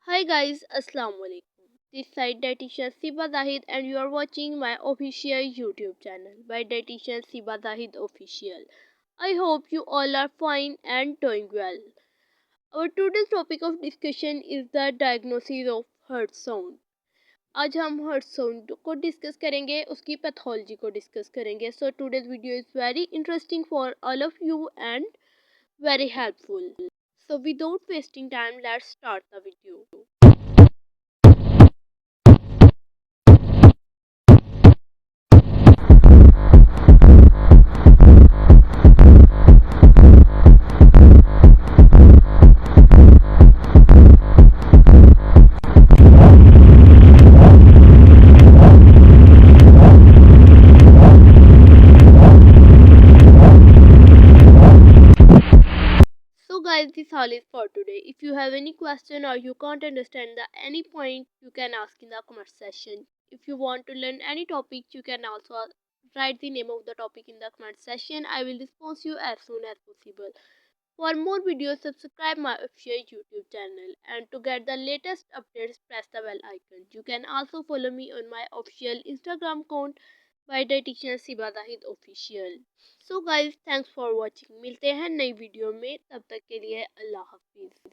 Hi guys, Assalamu alaikum. This side dietitian Siba Zahid and you are watching my official YouTube channel by dietitian Siba Zahid official. I hope you all are fine and doing well. Our today's topic of discussion is the diagnosis of heart sound. आज हम heart sound को discuss करेंगे, उसकी pathology को discuss करेंगे. So today's video is very interesting for all of you and very helpful. So without wasting time, let's start the video. So guys, this all is for today. If you have any question or you can't understand the any point, you can ask in the comment section. If you want to learn any topic, you can also write the name of the topic in the comment section. I will respond you as soon as possible. For more videos, subscribe my official YouTube channel, and to get the latest updates, press the bell icon. You can also follow me on my official Instagram account by dietitian Siba Zahid official. So guys, thanks for watching. मिलते हैं नई video में, तब तक के लिए अल्लाह हाफिज.